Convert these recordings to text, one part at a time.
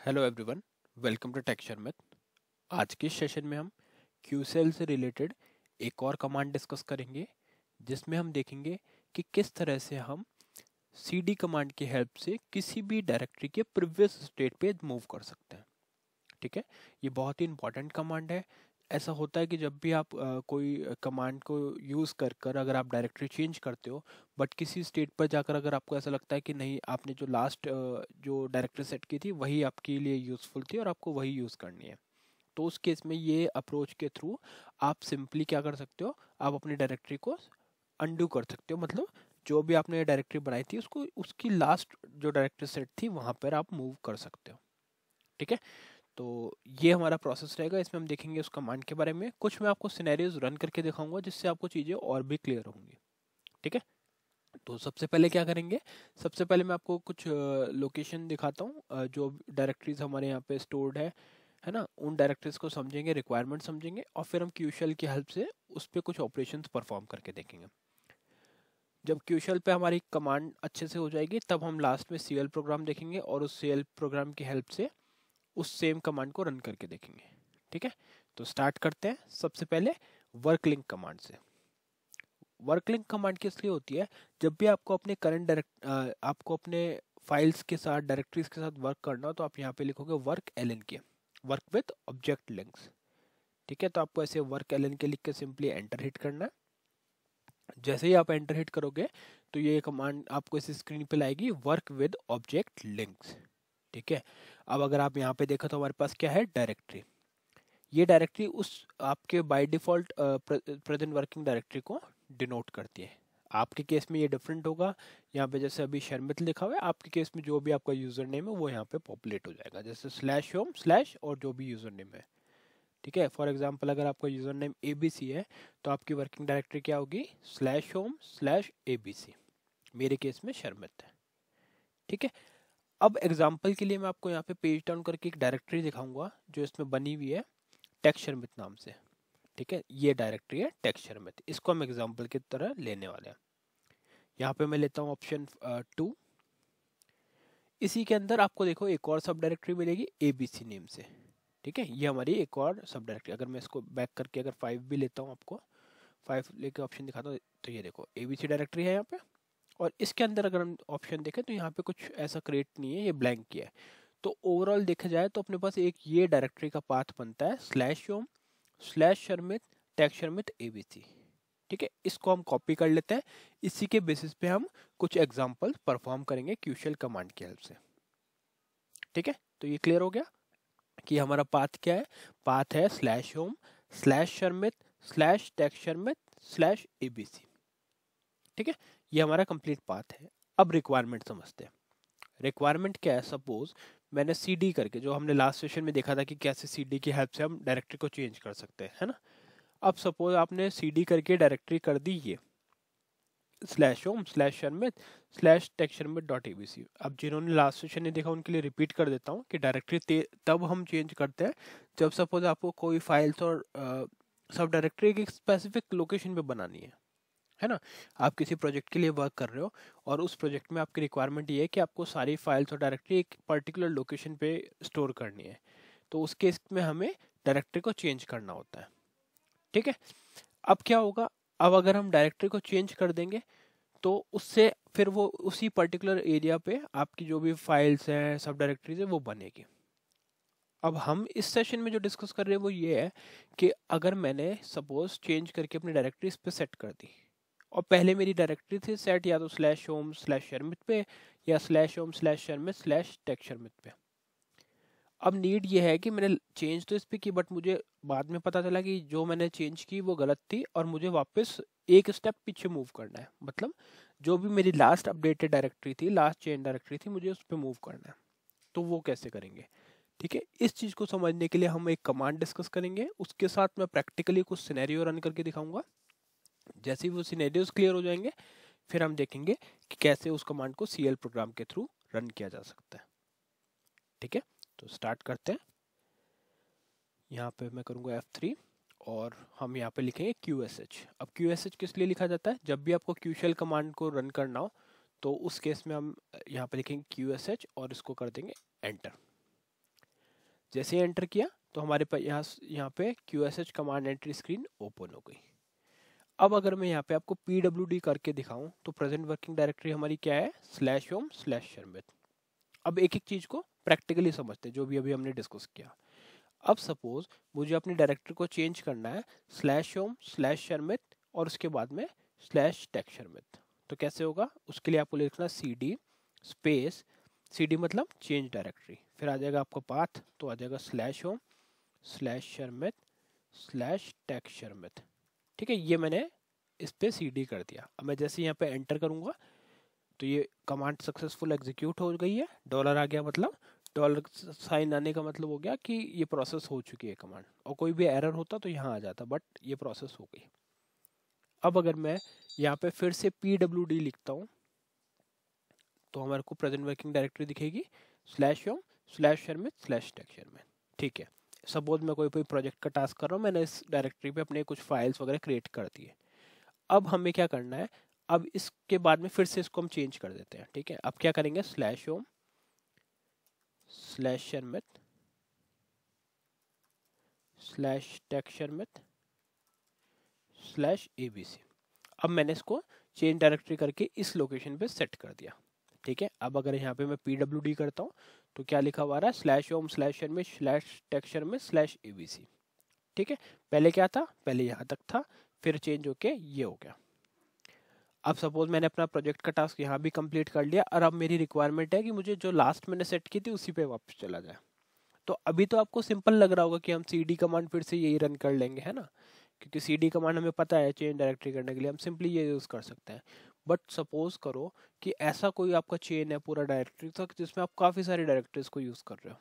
Hello everyone, welcome to texture math. आज के session में हम क्यूसेल से रिलेटेड एक और कमांड डिस्कस करेंगे, जिसमें हम देखेंगे कि किस तरह से हम cd कमांड की हेल्प से किसी भी डायरेक्टरी के प्रीवियस स्टेट पे मूव कर सकते हैं। ठीक है, ये बहुत ही इंपॉर्टेंट कमांड है। ऐसा होता है कि जब भी आप कोई कमांड को यूज़ कर कर अगर आप डायरेक्टरी चेंज करते हो, बट किसी स्टेट पर जाकर अगर आपको ऐसा लगता है कि नहीं, आपने जो लास्ट जो डायरेक्टरी सेट की थी वही आपके लिए यूज़फुल थी और आपको वही यूज़ करनी है, तो उस केस में ये अप्रोच के थ्रू आप सिंपली क्या कर सकते हो, आप अपनी डायरेक्टरी को अंडू कर सकते हो। मतलब जो भी आपने डायरेक्टरी बनाई थी उसको उसकी लास्ट जो डायरेक्टरी सेट थी वहाँ पर आप मूव कर सकते हो। ठीक है, तो ये हमारा प्रोसेस रहेगा। इसमें हम देखेंगे उस कमांड के बारे में, कुछ मैं आपको सिनेरियोज रन करके दिखाऊंगा जिससे आपको चीज़ें और भी क्लियर होंगी। ठीक है, तो सबसे पहले क्या करेंगे, सबसे पहले मैं आपको कुछ लोकेशन दिखाता हूँ जो डायरेक्टरीज हमारे यहाँ पे स्टोर्ड है ना, उन डायरेक्टरीज को समझेंगे, रिक्वायरमेंट समझेंगे, और फिर हम क्यूशल की हेल्प से उस पर कुछ ऑपरेशंस परफॉर्म करके देखेंगे। जब क्यूशल पे हमारी कमांड अच्छे से हो जाएगी तब हम लास्ट में सीएल प्रोग्राम देखेंगे और उस सीएल प्रोग्राम की हेल्प से उस सेम कमांड को रन करके देखेंगे। ठीक है, तो स्टार्ट करते हैं सबसे पहले वर्क लिंक कमांड से। वर्क लिंक कमांड किस लिए होती है, जब भी आपको अपने करंट आपको अपने फाइल्स के साथ, डायरेक्टरीज के साथ वर्क करना हो, तो आप यहाँ पे लिखोगे वर्क एल के, वर्क विद ऑब्जेक्ट लिंक्स। ठीक है, तो आपको ऐसे वर्क एल के लिख के सिंपली एंटर हिट करना है। जैसे ही आप एंटर हिट करोगे तो ये कमांड आपको इस स्क्रीन पे लाएगी, वर्क विद ऑब्जेक्ट लिंक्स। ठीक है, अब अगर आप यहाँ पे देखो तो हमारे पास क्या है, डायरेक्टरी। ये डायरेक्टरी उस आपके by default present working directory को डिनोट करती है। आपके केस में ये डिफरेंट होगा। यहाँ पे जैसे अभी शर्मित लिखा हुआ है, आपके केस में जो भी आपका यूजर नेम है वो यहाँ पे पॉपुलेट हो जाएगा, जैसे स्लैश होम स्लैश और जो भी यूजर नेम है। ठीक है, फॉर एग्जांपल अगर आपका यूजर नेम एबीसी है तो आपकी वर्किंग डायरेक्टरी क्या होगी, स्लैश होम स्लैश एबीसी। मेरे केस में शर्मित है। ठीक है, अब एग्जाम्पल के लिए मैं आपको यहाँ पे पेज डाउन करके एक डायरेक्टरी दिखाऊंगा जो इसमें बनी हुई है टेक्सचर नाम से। ठीक है, ये डायरेक्टरी है टेक्सचर इसको हम एग्जाम्पल की तरह लेने वाले हैं। यहाँ पे मैं लेता हूँ ऑप्शन 2। इसी के अंदर आपको देखो एक और सब डायरेक्टरी मिलेगी एबीसी नेम से। ठीक है, ये हमारी एक और सब डायरेक्टरी। अगर मैं इसको बैक करके अगर 5 भी लेता हूँ, आपको 5 लेके ऑप्शन दिखाता हूँ, तो ये देखो एबीसी डायरेक्टरी है यहाँ पे। और इसके अंदर अगर हम ऑप्शन देखें तो यहाँ पे कुछ ऐसा क्रिएट नहीं है, ये ब्लैंक किया है। तो ओवरऑल देखा जाए तो अपने पास एक ये डायरेक्टरी का पाथ बनता है, slash home slash Sharmit text Sharmit ABC. ठीक है, इसको हम कॉपी कर लेते हैं। इसी के बेसिस पे हम कुछ एग्जांपल परफॉर्म करेंगे क्यूशल कमांड की हेल्प से। ठीक है, तो ये क्लियर हो गया कि हमारा पाथ क्या है। पाथ है slash home slash Sharmit slash text Sharmit slash ABC. ठीक है, ये हमारा कंप्लीट पाथ है। अब रिक्वायरमेंट समझते हैं। रिक्वायरमेंट क्या है, सपोज मैंने सीडी करके, जो हमने लास्ट सेशन में देखा था कि कैसे सीडी की हेल्प से हम डायरेक्टरी को चेंज कर सकते हैं, है ना। अब सपोज आपने सीडी करके डायरेक्टरी कर दी ये slash home slash Sharmit slash text Sharmit dot ABC. अब जिन्होंने लास्ट सेशन नहीं देखा उनके लिए रिपीट कर देता हूँ कि डायरेक्टरी तब हम चेंज करते हैं जब सपोज आपको कोई फाइल्स और सब डायरेक्टरी एक स्पेसिफिक लोकेशन पे बनानी है ना। आप किसी प्रोजेक्ट के लिए वर्क कर रहे हो और उस प्रोजेक्ट में आपकी रिक्वायरमेंट ये है कि आपको सारी फाइल्स और डायरेक्टरी एक पर्टिकुलर लोकेशन पे स्टोर करनी है, तो उस केस में हमें डायरेक्टरी को चेंज करना होता है। ठीक है, अब क्या होगा, अब अगर हम डायरेक्टरी को चेंज कर देंगे तो उससे फिर वो उसी पर्टिकुलर एरिया पे आपकी जो भी फाइल्स हैं, सब डायरेक्टरीज है, वो बनेगी। अब हम इस सेशन में जो डिस्कस कर रहे हैं वो ये है कि अगर मैंने सपोज चेंज करके अपनी डायरेक्टरी इस पे सेट कर दी, और पहले मेरी डायरेक्टरी थी सेट या तो स्लैश होम स्लैश शर्मित पे या slash home slash Sharmit slash text Sharmit पे। अब नीड ये है कि मैंने चेंज तो इस पे की, बट मुझे बाद में पता चला कि जो मैंने चेंज की वो गलत थी और मुझे वापस एक स्टेप पीछे मूव करना है। मतलब जो भी मेरी लास्ट अपडेटेड डायरेक्टरी थी, लास्ट चेंज डायरेक्टरी थी, मुझे उस पर मूव करना है। तो वो कैसे करेंगे। ठीक है, इस चीज़ को समझने के लिए हम एक कमांड डिस्कस करेंगे, उसके साथ मैं प्रैक्टिकली कुछ सिनेरियो रन करके दिखाऊंगा। जैसे ही वो सिनेरियोज क्लियर हो जाएंगे फिर हम देखेंगे कि कैसे उस कमांड को सीएल प्रोग्राम के थ्रू रन किया जा सकता है। ठीक है, तो स्टार्ट करते हैं। यहाँ पे मैं करूँगा F3 और हम यहाँ पे लिखेंगे QSH। अब QSH किस लिए लिखा जाता है, जब भी आपको QShell कमांड को रन करना हो तो उस केस में हम यहाँ पे लिखेंगे QSH और इसको कर देंगे एंटर। जैसे ही एंटर किया तो हमारे पास यहाँ पे QSH command entry screen open हो गई। अब अगर मैं यहाँ पे आपको PWD करके दिखाऊं तो प्रेजेंट वर्किंग डायरेक्टरी हमारी क्या है, /home/sharmit। अब एक एक चीज को प्रैक्टिकली समझते हैं जो भी अभी हमने डिस्कस किया। अब सपोज मुझे अपनी डायरेक्टरी को चेंज करना है /home/sharmit और उसके बाद में /texsharmit। तो कैसे होगा, उसके लिए आपको लिखना CD स्पेस, CD मतलब चेंज डायरेक्टरी, फिर आ जाएगा आपका पाथ, तो आ जाएगा /home/sharmit/texsharmit। ठीक है, ये मैंने इस पे CD कर दिया। अब मैं जैसे यहाँ पे एंटर करूंगा तो ये कमांड सक्सेसफुल एग्जीक्यूट हो गई है, डॉलर आ गया, मतलब डॉलर साइन आने का मतलब हो गया कि ये प्रोसेस हो चुकी है कमांड, और कोई भी एरर होता तो यहाँ आ जाता, बट ये प्रोसेस हो गई। अब अगर मैं यहाँ पे फिर से PWD लिखता हूँ तो हमारे को प्रेजेंट वर्किंग डायरेक्टरी दिखेगी /home/sharmit/texsharmit। ठीक है, सपोज मैं कोई प्रोजेक्ट का टास्क कर रहा हूँ, मैंने इस डायरेक्टरी पे अपने कुछ फाइल्स वगैरह क्रिएट कर दिए। अब हमें क्या करना है, अब इसके बाद में फिर से इसको हम चेंज कर देते हैं। ठीक है, अब क्या करेंगे, /home/sharmit/texsharmit/abc। अब मैंने इसको चेंज डायरेक्टरी करके इस लोकेशन पे सेट कर दिया। ठीक है, अब अगर यहाँ पे मैं PWD करता हूँ तो क्या लिखा हुआ रहा है, /home/sharmit/texsharmit/abc। ठीक है, पहले क्या था, पहले यहाँ तक था, फिर चेंज होके ये हो गया। अब सपोज मैंने अपना प्रोजेक्ट का टास्क यहाँ भी कंप्लीट कर लिया और अब मेरी रिक्वायरमेंट है कि मुझे जो लास्ट मैंने सेट की थी उसी पे वापस चला जाए। तो अभी तो आपको सिंपल लग रहा होगा कि हम CD कमांड फिर से यही रन कर लेंगे, है ना, क्योंकि CD कमांड हमें पता है चेंज डायरेक्टरी करने के लिए हम सिंपली ये यूज़ कर सकते हैं। बट सपोज करो कि ऐसा कोई आपका चेन है पूरा डायरेक्टरी तक जिसमें आप काफ़ी सारी डायरेक्टरीज को यूज़ कर रहे हो,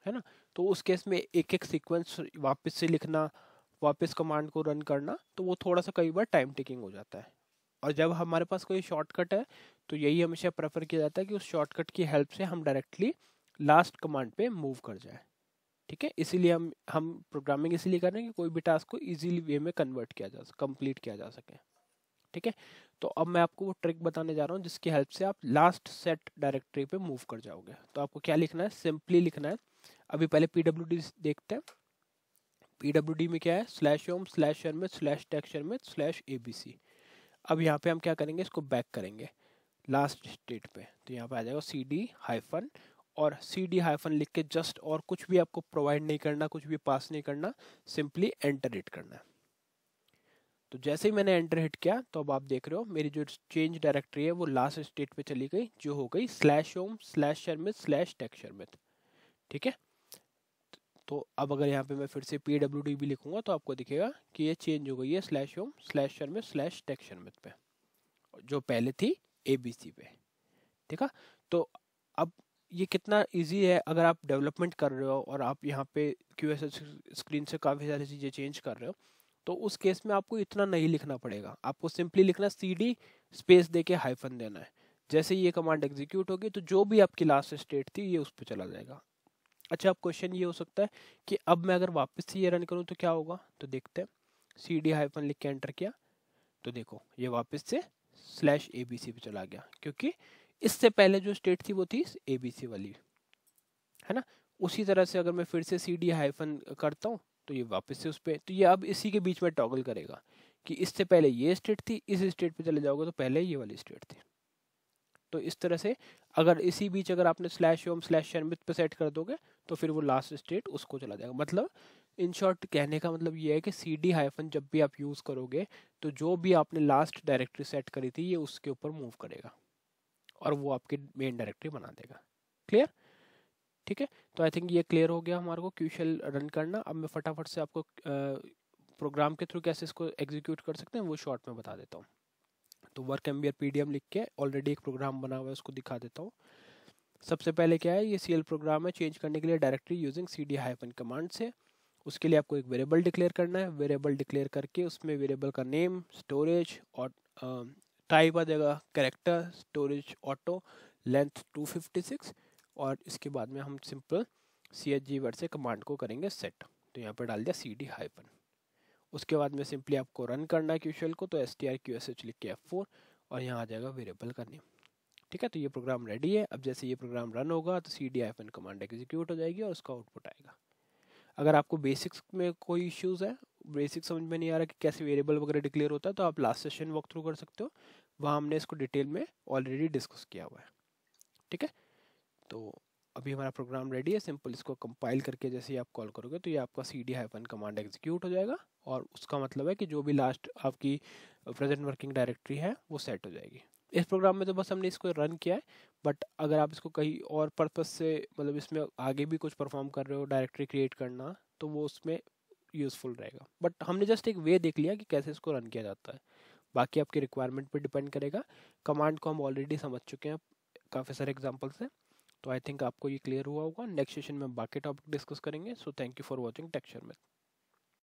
है ना, तो उस केस में एक एक सीक्वेंस वापस से लिखना, वापस कमांड को रन करना, तो वो थोड़ा सा कई बार टाइम टेकिंग हो जाता है। और जब हमारे पास कोई शॉर्टकट है तो यही हमेशा प्रेफर किया जाता है कि उस शॉर्टकट की हेल्प से हम डायरेक्टली लास्ट कमांड पे मूव कर जाए। ठीक है, इसीलिए हम प्रोग्रामिंग इसीलिए कर रहे हैं कि कोई भी टास्क को इजीली वे में कन्वर्ट किया जा कंप्लीट किया जा सके। ठीक है, तो अब मैं आपको वो ट्रिक बताने जा रहा हूँ जिसकी हेल्प से आप लास्ट सेट डायरेक्टरी पे मूव कर जाओगे। तो आपको क्या लिखना है, सिंपली लिखना है, अभी पहले PWD देखते हैं। PWD में क्या है, /home/sharmit/texsharmit/abc। अब यहाँ पे हम क्या करेंगे, इसको बैक करेंगे लास्ट स्टेट पे, तो यहाँ पे आ जाएगा CD हाइफन और CD हाइफन लिख के जस्ट, और कुछ भी आपको प्रोवाइड नहीं करना, कुछ भी पास नहीं करना, सिंपली एंटर हिट करना है। तो जैसे ही मैंने एंटर हिट किया तो अब आप देख रहे हो मेरी जो चेंज डायरेक्टरी है वो लास्ट स्टेट पे चली गई, जो हो गई /home/sharmit/texsharmit। ठीक है, तो अब अगर यहाँ पे मैं फिर से PWD भी लिखूंगा तो आपको दिखेगा कि ये चेंज हो गई है /home/sharmit/texsharmit पे, जो पहले थी ABC पे। ठीक है, तो अब ये कितना इजी है, अगर आप डेवलपमेंट कर रहे हो और आप यहाँ पे QSH स्क्रीन से काफ़ी सारी चीज़ें चेंज कर रहे हो, तो उस केस में आपको इतना नहीं लिखना पड़ेगा, आपको सिंपली लिखना CD स्पेस दे के हाइफन देना है। जैसे ये कमांड एग्जीक्यूट होगी तो जो भी आपकी लास्ट स्टेट थी ये उस पर चला जाएगा। अच्छा, अब क्वेश्चन ये हो सकता है कि अब मैं अगर वापस से ये रन करूँ तो क्या होगा, तो देखते हैं। CD हाइफन लिख के एंटर किया तो देखो ये वापस से /abc पे चला गया, क्योंकि इससे पहले जो स्टेट थी वो थी ABC वाली, है ना। उसी तरह से अगर मैं फिर से CD हाइफन करता हूँ तो ये वापस से उस पर, तो ये अब इसी के बीच में टॉगल करेगा कि इससे पहले ये स्टेट थी, इस स्टेट पे चले जाओगे तो पहले ये वाली स्टेट थी। तो इस तरह से अगर इसी बीच अगर आपने /home/sharmit पे सेट कर दोगे तो फिर वो लास्ट स्टेट उसको चला जाएगा। मतलब इन शॉर्ट कहने का मतलब ये है कि CD हाइफन जब भी आप यूज़ करोगे तो जो भी आपने लास्ट डायरेक्टरी सेट करी थी ये उसके ऊपर मूव करेगा और वो आपकी मेन डायरेक्टरी बना देगा। क्लियर? ठीक है, तो आई थिंक ये क्लियर हो गया हमारे को क्यूशल रन करना। अब मैं फटाफट से आपको प्रोग्राम के थ्रू कैसे इसको एग्जीक्यूट कर सकते हैं वो शॉर्ट में बता देता हूँ। तो वर्क एम्बियर PDM लिख के ऑलरेडी एक प्रोग्राम बना हुआ है उसको दिखा देता हूँ। सबसे पहले क्या है, ये CL प्रोग्राम है चेंज करने के लिए directory using CD hyphen command से। उसके लिए आपको एक वेरिएबल डिक्लेयर करना है, वेरिएबल डिक्लेयर करके उसमें वेरिएबल का नेम, स्टोरेज और टाइप आ जाएगा कैरेक्टर, स्टोरेज ऑटो, लेंथ 256, और इसके बाद में हम सिंपल CHG वर्ड से कमांड को करेंगे सेट। तो यहाँ पर डाल दिया CD हाइफन। उसके बाद में सिंपली आपको रन करना है क्यूशल को, तो strqsh लिख के F4 और यहाँ आ जाएगा वेरिएबल का नेम। ठीक है, तो ये प्रोग्राम रेडी है। अब जैसे ये प्रोग्राम रन होगा तो CD हाइफन कमांड एग्जीक्यूट हो जाएगी और उसका आउटपुट आएगा। अगर आपको बेसिक्स में कोई इश्यूज है, बेसिक समझ में नहीं आ रहा कि कैसे वेरिएबल वगैरह डिक्लेयर होता है, तो आप लास्ट सेशन वॉक थ्रू कर सकते हो, वहाँ हमने इसको डिटेल में ऑलरेडी डिस्कस किया हुआ है। ठीक है, तो अभी हमारा प्रोग्राम रेडी है। सिंपल इसको कंपाइल करके जैसे ही आप कॉल करोगे तो ये आपका cd- कमांड एग्जीक्यूट हो जाएगा, और उसका मतलब है कि जो भी लास्ट आपकी प्रेजेंट वर्किंग डायरेक्टरी है वो सेट हो जाएगी। इस प्रोग्राम में तो बस हमने इसको रन किया है, बट अगर आप इसको कहीं और पर्पस से, मतलब इसमें आगे भी कुछ परफॉर्म कर रहे हो, डायरेक्टरी क्रिएट करना, तो वो उसमें यूज़फुल रहेगा। बट हमने जस्ट एक वे देख लिया कि कैसे इसको रन किया जाता है, बाकी आपकी रिक्वायरमेंट पर डिपेंड करेगा। कमांड को हम ऑलरेडी समझ चुके हैं काफ़ी सारे एग्जाम्पल से, तो आई थिंक आपको ये क्लियर हुआ होगा। नेक्स्ट सेशन में बाकी टॉपिक डिस्कस करेंगे। So thank you for watching texture में।